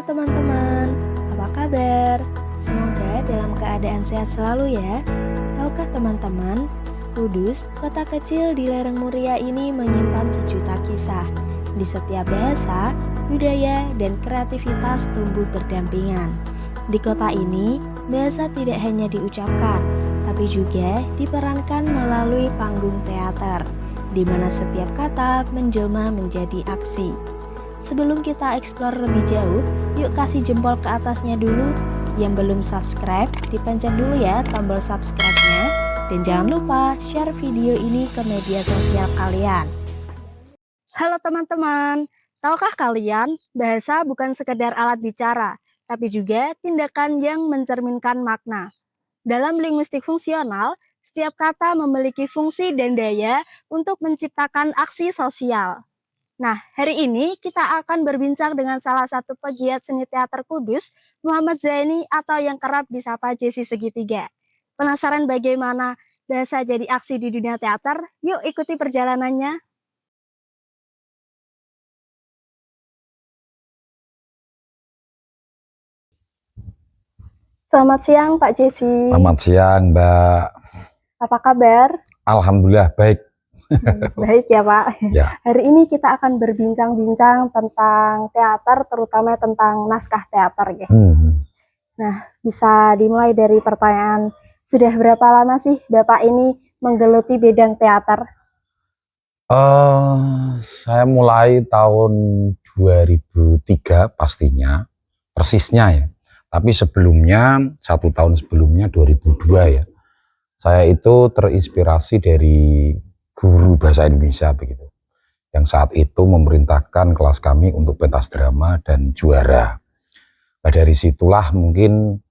teman-teman, apa kabar? Semoga dalam keadaan sehat selalu ya. Tahukah teman-teman, Kudus, kota kecil di lereng Muria ini menyimpan sejuta kisah. Di setiap bahasa, budaya, dan kreativitas tumbuh berdampingan. Di kota ini, bahasa tidak hanya diucapkan, tapi juga diperankan melalui panggung teater, di mana setiap kata menjelma menjadi aksi. Sebelum kita eksplor lebih jauh, yuk kasih jempol ke atasnya dulu. Yang belum subscribe, dipencet dulu ya tombol subscribe-nya. Dan jangan lupa share video ini ke media sosial kalian. Halo teman-teman, tahukah kalian bahasa bukan sekedar alat bicara, tapi juga tindakan yang mencerminkan makna. Dalam linguistik fungsional, setiap kata memiliki fungsi dan daya untuk menciptakan aksi sosial. Nah, hari ini kita akan berbincang dengan salah satu pegiat seni teater Kudus, Muhammad Zaini atau yang kerap disapa Jesse Segitiga. Penasaran bagaimana bahasa jadi aksi di dunia teater? Yuk ikuti perjalanannya. Selamat siang Pak Jesse. Selamat siang Mbak. Apa kabar? Alhamdulillah baik. Baik ya Pak. Ya. Hari ini kita akan berbincang-bincang tentang teater, terutama tentang naskah teater ya. Nah, bisa dimulai dari pertanyaan, sudah berapa lama sih Bapak ini menggeluti bidang teater? Saya mulai tahun 2003 pastinya, persisnya ya. Tapi sebelumnya, 1 tahun sebelumnya 2002 ya. Saya itu terinspirasi dari guru bahasa Indonesia begitu, yang saat itu memerintahkan kelas kami untuk pentas drama dan juara. Nah, dari situlah mungkin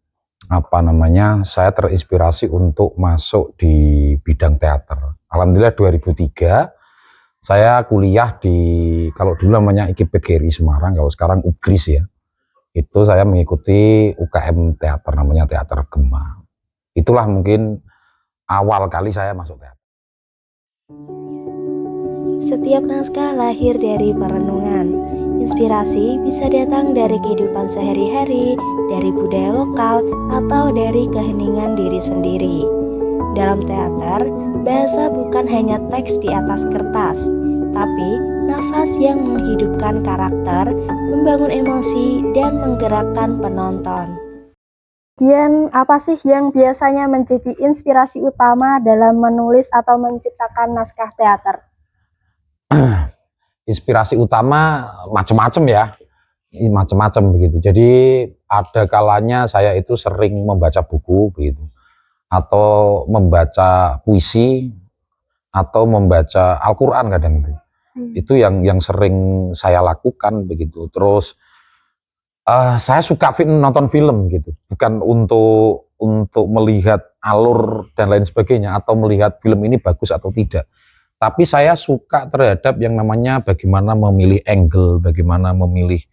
saya terinspirasi untuk masuk di bidang teater. Alhamdulillah 2003 saya kuliah di, kalau dulu namanya IKIP-PGRI Semarang, kalau sekarang UGRIS ya. Itu saya mengikuti UKM teater, namanya Teater Gema. Itulah mungkin awal kali saya masuk teater. Setiap naskah lahir dari perenungan. Inspirasi bisa datang dari kehidupan sehari-hari, dari budaya lokal, atau dari keheningan diri sendiri. Dalam teater, bahasa bukan hanya teks di atas kertas, tapi nafas yang menghidupkan karakter, membangun emosi, dan menggerakkan penonton. Kemudian apa sih yang biasanya menjadi inspirasi utama dalam menulis atau menciptakan naskah teater? Inspirasi utama macam-macam ya, macam-macam begitu. Jadi ada kalanya saya itu sering membaca buku begitu, atau membaca puisi, atau membaca Al-Quran kadang itu. Itu yang sering saya lakukan begitu. Terus saya suka nonton film gitu, bukan untuk melihat alur dan lain sebagainya, atau melihat film ini bagus atau tidak. Tapi saya suka terhadap yang namanya bagaimana memilih angle, bagaimana memilih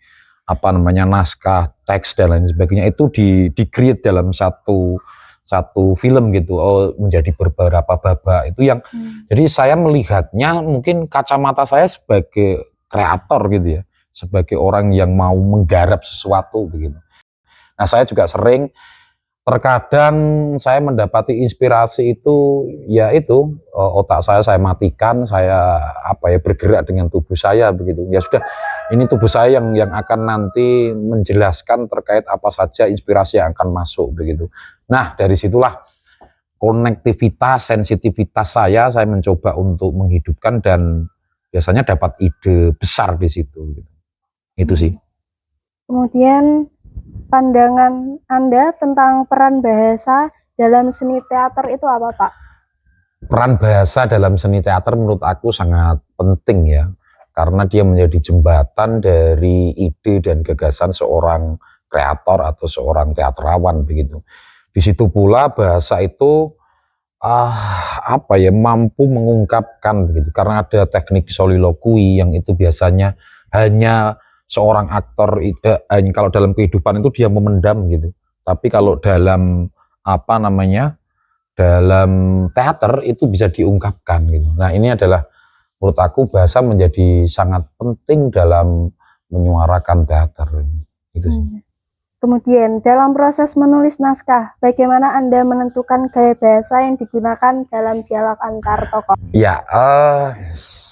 naskah, teks dan lain sebagainya, itu di-create dalam satu film gitu, menjadi beberapa babak itu yang jadi saya melihatnya mungkin kacamata saya sebagai kreator gitu ya, sebagai orang yang mau menggarap sesuatu begitu. Nah, saya juga sering terkadang saya mendapati inspirasi itu, yaitu otak saya matikan, saya bergerak dengan tubuh saya begitu. Ya sudah, ini tubuh saya yang akan nanti menjelaskan terkait apa saja inspirasi yang akan masuk begitu. Nah, dari situlah konektivitas, sensitivitas saya mencoba untuk menghidupkan dan biasanya dapat ide besar di situ gitu. Itu sih. Kemudian pandangan Anda tentang peran bahasa dalam seni teater itu apa, Pak? Peran bahasa dalam seni teater menurut aku sangat penting ya, karena dia menjadi jembatan dari ide dan gagasan seorang kreator atau seorang teatrawan begitu. Di situ pula bahasa itu mampu mengungkapkan begitu, karena ada teknik soliloquy yang itu biasanya hanya seorang aktor, kalau dalam kehidupan itu dia memendam gitu. Tapi kalau dalam dalam teater itu bisa diungkapkan gitu. Nah, ini adalah menurut aku bahasa menjadi sangat penting dalam menyuarakan teater. Gitu sih. Kemudian dalam proses menulis naskah, bagaimana Anda menentukan gaya bahasa yang digunakan dalam dialog antar tokoh? Ya,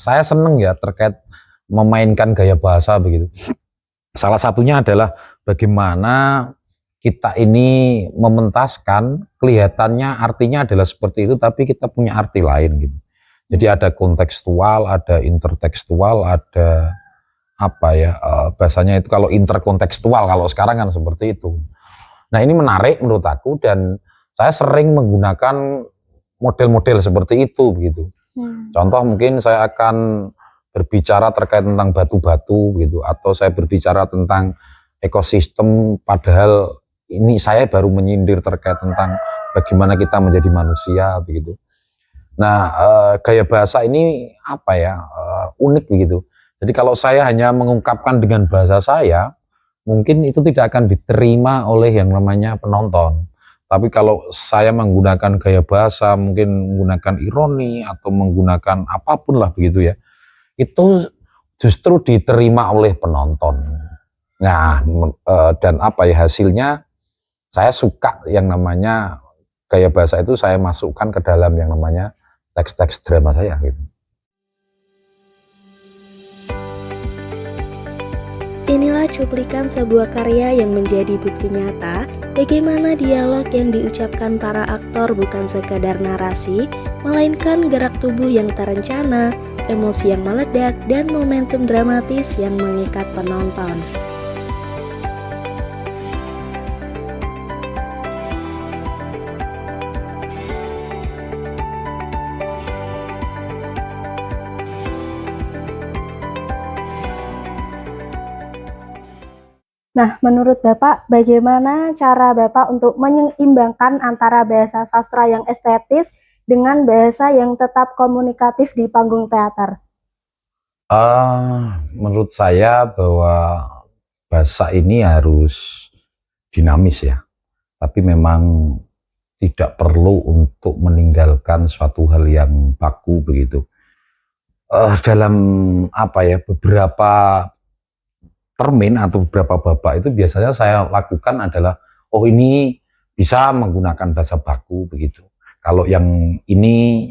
saya seneng ya terkait memainkan gaya bahasa begitu. Salah satunya adalah bagaimana kita ini mementaskan kelihatannya artinya adalah seperti itu, tapi kita punya arti lain gitu. Jadi ada kontekstual, ada intertekstual, ada apa ya, bahasanya itu kalau interkontekstual, kalau sekarang kan seperti itu. Nah ini menarik menurut aku dan saya sering menggunakan model-model seperti itu gitu. Contoh mungkin saya akan berbicara terkait tentang batu-batu gitu, atau saya berbicara tentang ekosistem, padahal ini saya baru menyindir terkait tentang bagaimana kita menjadi manusia begitu. Nah, gaya bahasa ini apa ya, unik begitu. Jadi kalau saya hanya mengungkapkan dengan bahasa saya, mungkin itu tidak akan diterima oleh yang namanya penonton. Tapi kalau saya menggunakan gaya bahasa, mungkin menggunakan ironi atau menggunakan apapun lah begitu ya, itu justru diterima oleh penonton. Nah, dan apa ya hasilnya, saya suka yang namanya gaya bahasa itu saya masukkan ke dalam yang namanya teks-teks drama saya gitu. Inilah cuplikan sebuah karya yang menjadi bukti nyata bagaimana dialog yang diucapkan para aktor bukan sekadar narasi, melainkan gerak tubuh yang terencana, emosi yang meledak, dan momentum dramatis yang mengikat penonton. Nah, menurut Bapak, bagaimana cara Bapak untuk menyeimbangkan antara bahasa sastra yang estetis dengan bahasa yang tetap komunikatif di panggung teater? Menurut saya bahwa bahasa ini harus dinamis ya, tapi memang tidak perlu untuk meninggalkan suatu hal yang baku begitu. Dalam apa ya, beberapa termin atau beberapa babak itu biasanya saya lakukan adalah, oh ini bisa menggunakan bahasa baku begitu. Kalau yang ini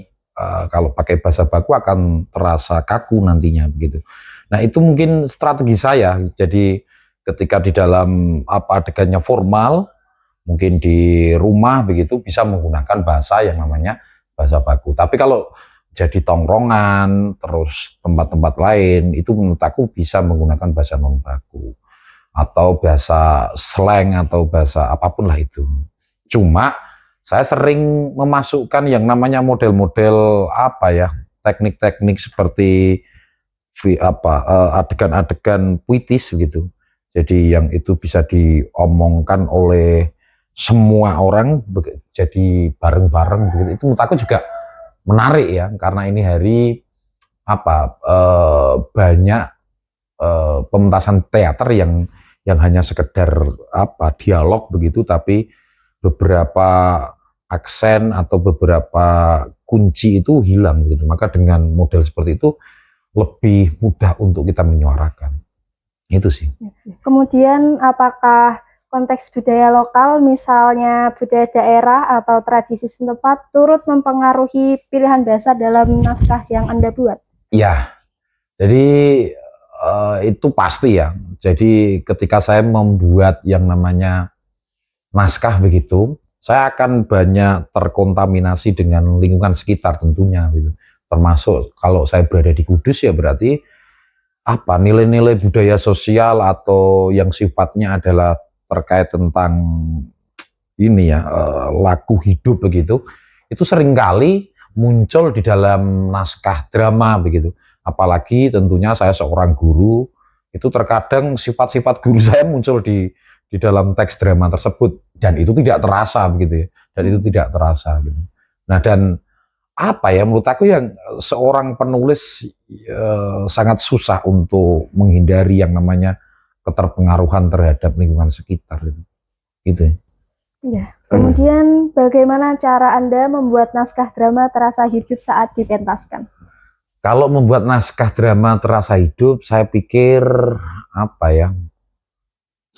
kalau pakai bahasa baku akan terasa kaku nantinya begitu. Nah itu mungkin strategi saya. Jadi ketika di dalam apa adegannya formal, mungkin di rumah begitu bisa menggunakan bahasa yang namanya bahasa baku. Tapi kalau jadi tongkrongan, terus tempat-tempat lain, itu menurut aku bisa menggunakan bahasa non baku atau bahasa slang atau bahasa apapun lah itu. Cuma saya sering memasukkan yang namanya model-model apa ya, teknik-teknik seperti adegan-adegan puitis gitu. Jadi yang itu bisa diomongkan oleh semua orang jadi bareng-bareng begitu. Itu menurut aku juga menarik ya, karena ini hari apa banyak pementasan teater yang hanya sekedar apa dialog begitu, tapi beberapa aksen atau beberapa kunci itu hilang gitu. Maka dengan model seperti itu lebih mudah untuk kita menyuarakan. Itu sih. Kemudian apakah konteks budaya lokal, misalnya budaya daerah atau tradisi setempat, turut mempengaruhi pilihan bahasa dalam naskah yang Anda buat? Ya, jadi itu pasti ya. Jadi ketika saya membuat yang namanya naskah begitu, saya akan banyak terkontaminasi dengan lingkungan sekitar tentunya gitu. Termasuk kalau saya berada di Kudus ya berarti apa nilai-nilai budaya sosial atau yang sifatnya adalah terkait tentang ini ya laku hidup begitu, itu seringkali muncul di dalam naskah drama begitu. Apalagi tentunya saya seorang guru, itu terkadang sifat-sifat guru saya muncul di dalam teks drama tersebut dan itu tidak terasa begitu ya. Dan itu tidak terasa gitu. Nah, dan apa ya menurut aku yang seorang penulis sangat susah untuk menghindari yang namanya keterpengaruhan terhadap lingkungan sekitar gitu ya. Ya. Kemudian bagaimana cara Anda membuat naskah drama terasa hidup saat dipentaskan? Kalau membuat naskah drama terasa hidup, saya pikir apa ya?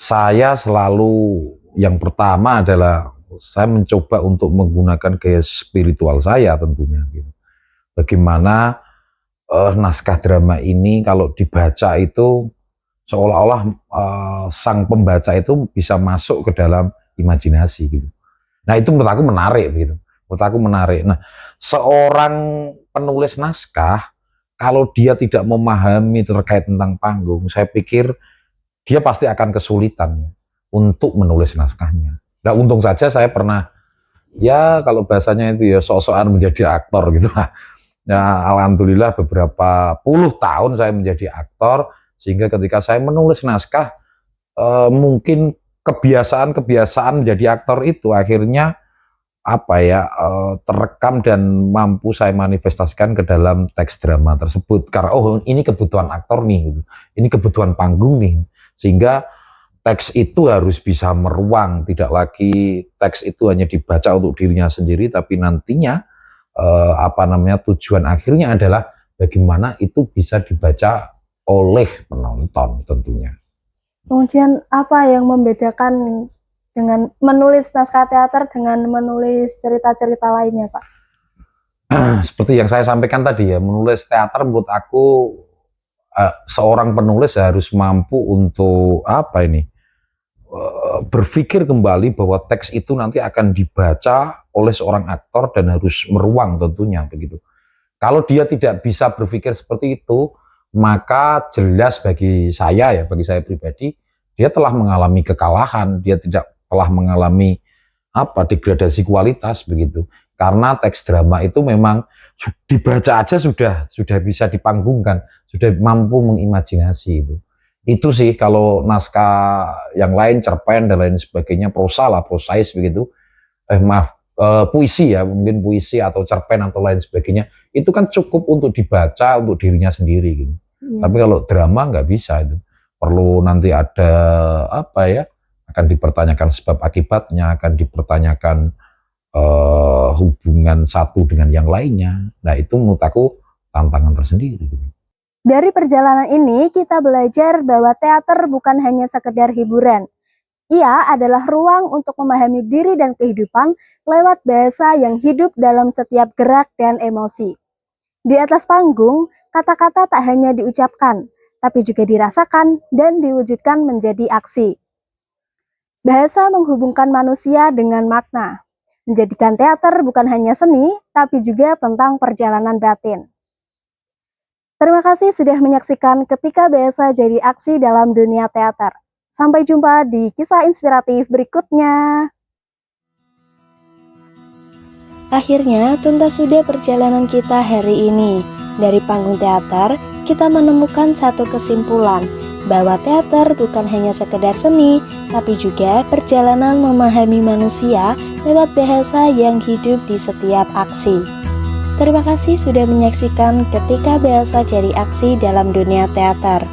saya selalu yang pertama adalah saya mencoba untuk menggunakan gaya spiritual saya tentunya gitu. Bagaimana naskah drama ini kalau dibaca itu seolah-olah sang pembaca itu bisa masuk ke dalam imajinasi gitu. Nah, itu menurut aku menarik gitu. Menurut aku menarik. Nah, seorang penulis naskah kalau dia tidak memahami terkait tentang panggung, saya pikir dia pasti akan kesulitan untuk menulis naskahnya. Nah, untung saja saya pernah, ya kalau bahasanya itu ya sok-sokan menjadi aktor gitu lah. Ya, alhamdulillah beberapa puluh tahun saya menjadi aktor, sehingga ketika saya menulis naskah, mungkin kebiasaan-kebiasaan menjadi aktor itu akhirnya terekam dan mampu saya manifestasikan ke dalam teks drama tersebut. Karena ini kebutuhan aktor nih, gitu. Ini kebutuhan panggung nih, sehingga teks itu harus bisa meruang, tidak lagi teks itu hanya dibaca untuk dirinya sendiri, tapi nantinya tujuan akhirnya adalah bagaimana itu bisa dibaca oleh penonton tentunya. Kemudian apa yang membedakan dengan menulis naskah teater dengan menulis cerita-cerita lainnya, Pak? Seperti yang saya sampaikan tadi ya, menulis teater menurut aku seorang penulis harus mampu untuk berpikir kembali bahwa teks itu nanti akan dibaca oleh seorang aktor dan harus meruang tentunya begitu. Kalau dia tidak bisa berpikir seperti itu, maka jelas bagi saya pribadi, dia telah mengalami kekalahan, dia telah mengalami degradasi kualitas begitu. Karena teks drama itu memang dibaca aja sudah bisa dipanggungkan, sudah mampu mengimajinasi itu. Itu sih kalau naskah yang lain, cerpen dan lain sebagainya, prosais begitu. Puisi ya, mungkin puisi atau cerpen atau lain sebagainya, itu kan cukup untuk dibaca untuk dirinya sendiri gitu. Tapi kalau drama nggak bisa itu. Perlu nanti ada akan dipertanyakan sebab akibatnya, akan dipertanyakan hubungan satu dengan yang lainnya. Nah, itu menurut aku tantangan tersendiri gitu. Dari perjalanan ini kita belajar bahwa teater bukan hanya sekedar hiburan. Ia adalah ruang untuk memahami diri dan kehidupan lewat bahasa yang hidup dalam setiap gerak dan emosi. Di atas panggung, kata-kata tak hanya diucapkan, tapi juga dirasakan dan diwujudkan menjadi aksi. Bahasa menghubungkan manusia dengan makna, menjadikan teater bukan hanya seni, tapi juga tentang perjalanan batin. Terima kasih sudah menyaksikan Ketika Bahasa Jadi Aksi dalam Dunia Teater. Sampai jumpa di kisah inspiratif berikutnya. Akhirnya tuntas sudah perjalanan kita hari ini. Dari panggung teater, kita menemukan satu kesimpulan, bahwa teater bukan hanya sekedar seni, tapi juga perjalanan memahami manusia lewat bahasa yang hidup di setiap aksi. Terima kasih sudah menyaksikan Ketika Bahasa Jadi Aksi dalam Dunia Teater.